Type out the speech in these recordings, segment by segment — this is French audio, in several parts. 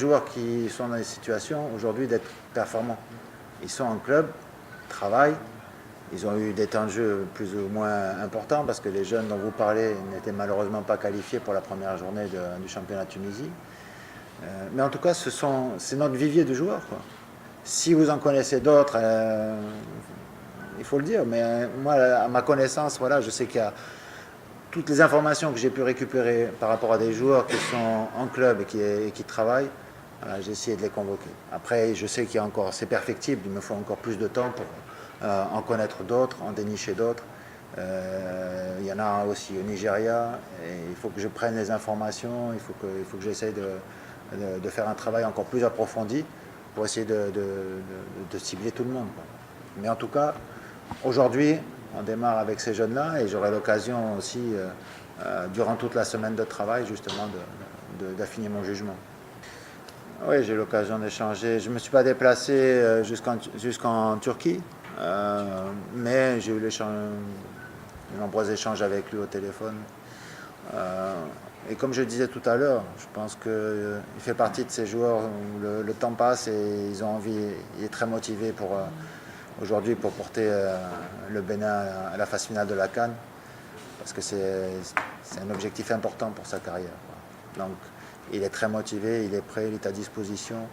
joueurs qui sont dans des situations aujourd'hui d'être performants. Ils sont en club, travaillent, ils ont eu des temps de jeu plus ou moins importants parce que les jeunes dont vous parlez n'étaient malheureusement pas qualifiés pour la première journée du championnat de Tunisie. Mais en tout cas, c'est notre vivier de joueurs, quoi. Si vous en connaissez d'autres, il faut le dire, mais moi, à ma connaissance, voilà, je sais qu'il y a toutes les informations que j'ai pu récupérer par rapport à des joueurs qui sont en club et qui travaillent. Voilà, j'ai essayé de les convoquer. Après, je sais qu'il y a encore, c'est perfectible, il me faut encore plus de temps pour en connaître d'autres, en dénicher d'autres. Il y en a aussi au Nigeria, et il faut que je prenne les informations, il faut que j'essaye de faire un travail encore plus approfondi pour essayer de cibler tout le monde, quoi. Mais en tout cas, aujourd'hui, on démarre avec ces jeunes-là et j'aurai l'occasion aussi, durant toute la semaine de travail, justement, d'affiner mon jugement. Oui, j'ai eu l'occasion d'échanger. Je ne me suis pas déplacé jusqu'en Turquie, mais j'ai eu de nombreux échanges avec lui au téléphone. Et comme je disais tout à l'heure, je pense qu'il fait partie de ces joueurs où le temps passe et ils ont envie, il est très motivé aujourd'hui pour porter le Bénin à la phase finale de la CAN, parce que c'est un objectif important pour sa carrière, quoi. Donc il est très motivé, il est prêt, il est à disposition.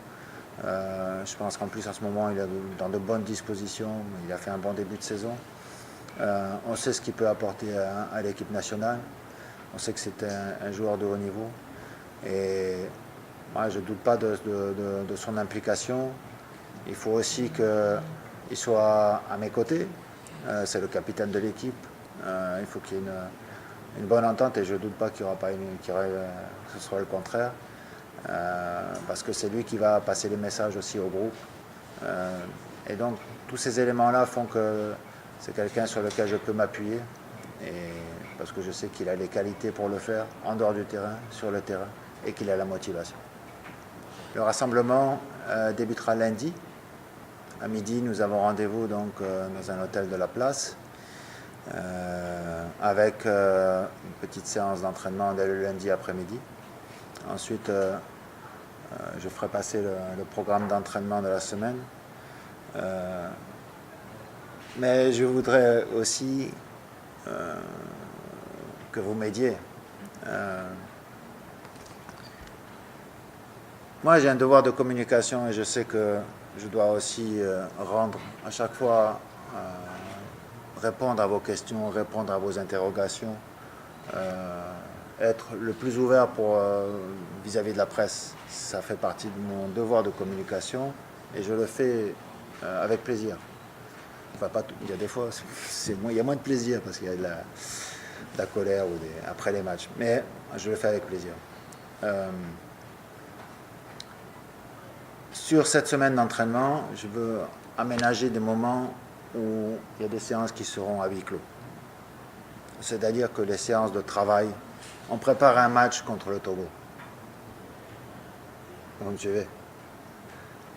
Je pense qu'en plus en ce moment il est dans de bonnes dispositions, il a fait un bon début de saison. On sait ce qu'il peut apporter à l'équipe nationale. On sait que c'est un joueur de haut niveau. Et moi, je ne doute pas de son implication. Il faut aussi qu'il soit à mes côtés. C'est le capitaine de l'équipe. Il faut qu'il y ait une bonne entente et je ne doute pas qu'il y aura pas que ce soit le contraire. Parce que c'est lui qui va passer les messages aussi au groupe. Et donc, tous ces éléments-là font que c'est quelqu'un sur lequel je peux m'appuyer. Parce que je sais qu'il a les qualités pour le faire, en dehors du terrain, sur le terrain, et qu'il a la motivation. Le rassemblement débutera lundi. À midi, nous avons rendez-vous donc dans un hôtel de la place, avec une petite séance d'entraînement dès le lundi après-midi. Ensuite, je ferai passer le programme d'entraînement de la semaine. Mais je voudrais aussi que vous m'aidiez. Moi, j'ai un devoir de communication et je sais que je dois aussi rendre à chaque fois, répondre à vos questions, répondre à vos interrogations, être le plus ouvert vis-à-vis de la presse. Ça fait partie de mon devoir de communication et je le fais avec plaisir. Enfin, pas tout. Il y a des fois, il y a moins de plaisir parce qu'il y a de la colère après les matchs. Mais je le fais avec plaisir. Sur cette semaine d'entraînement, je veux aménager des moments où il y a des séances qui seront à huis clos. C'est-à-dire que les séances de travail, on prépare un match contre le Togo. Vous me suivez?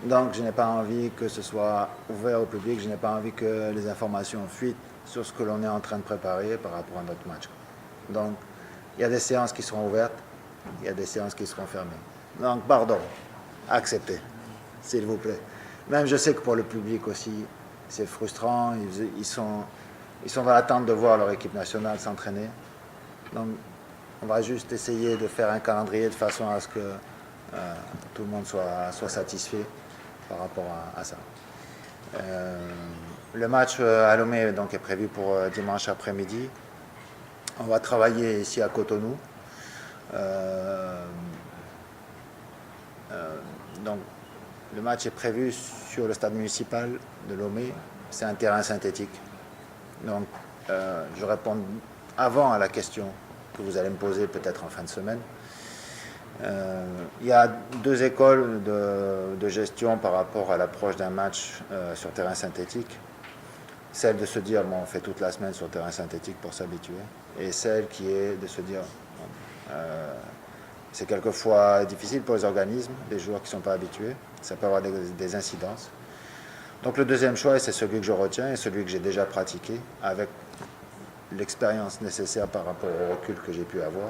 Donc je n'ai pas envie que ce soit ouvert au public, je n'ai pas envie que les informations fuitent sur ce que l'on est en train de préparer par rapport à notre match. Donc il y a des séances qui seront ouvertes, il y a des séances qui seront fermées. Donc pardon, acceptez, s'il vous plaît. Même je sais que pour le public aussi, c'est frustrant, ils sont dans l'attente de voir leur équipe nationale s'entraîner. Donc on va juste essayer de faire un calendrier de façon à ce que tout le monde soit satisfait par rapport à ça. Le match à Lomé donc, est prévu pour dimanche après-midi. On va travailler ici à Cotonou. Donc, le match est prévu sur le stade municipal de Lomé. C'est un terrain synthétique. Donc, je réponds avant à la question que vous allez me poser peut-être en fin de semaine. Il y a deux écoles de gestion par rapport à l'approche d'un match sur terrain synthétique. Celle de se dire, bon, on fait toute la semaine sur terrain synthétique pour s'habituer. Et celle qui est de se dire, c'est quelquefois difficile pour les organismes, les joueurs qui ne sont pas habitués. Ça peut avoir des incidences. Donc le deuxième choix, c'est celui que je retiens et celui que j'ai déjà pratiqué avec l'expérience nécessaire par rapport au recul que j'ai pu avoir.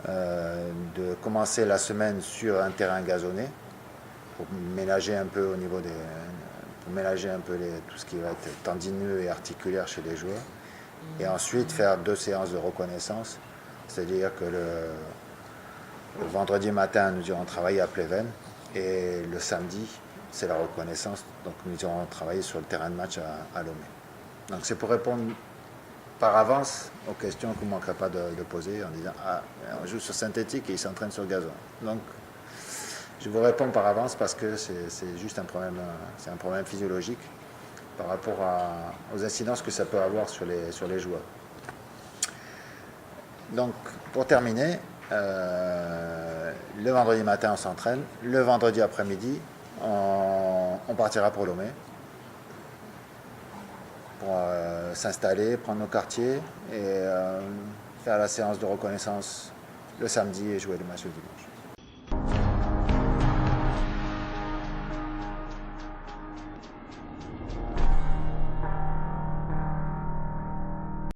de commencer la semaine sur un terrain gazonné pour ménager un peu au niveau des, pour ménager un peu tout ce qui va être tendineux et articulaire chez les joueurs. Et ensuite faire 2 séances de reconnaissance, c'est-à-dire que le vendredi matin, nous irons travailler à Pleven et le samedi, c'est la reconnaissance. Donc nous irons travailler sur le terrain de match à Lomé. Donc c'est pour répondre par avance aux questions que vous ne manquerez pas de poser en disant « Ah, on joue sur synthétique et il s'entraîne sur gazon ». Donc je vous réponds par avance parce que c'est juste un problème physiologique par rapport aux incidences que ça peut avoir sur les joueurs. Donc, pour terminer, le vendredi matin, on s'entraîne. Le vendredi après-midi, on partira pour Lomé pour s'installer, prendre nos quartiers et faire la séance de reconnaissance le samedi et jouer le match le dimanche.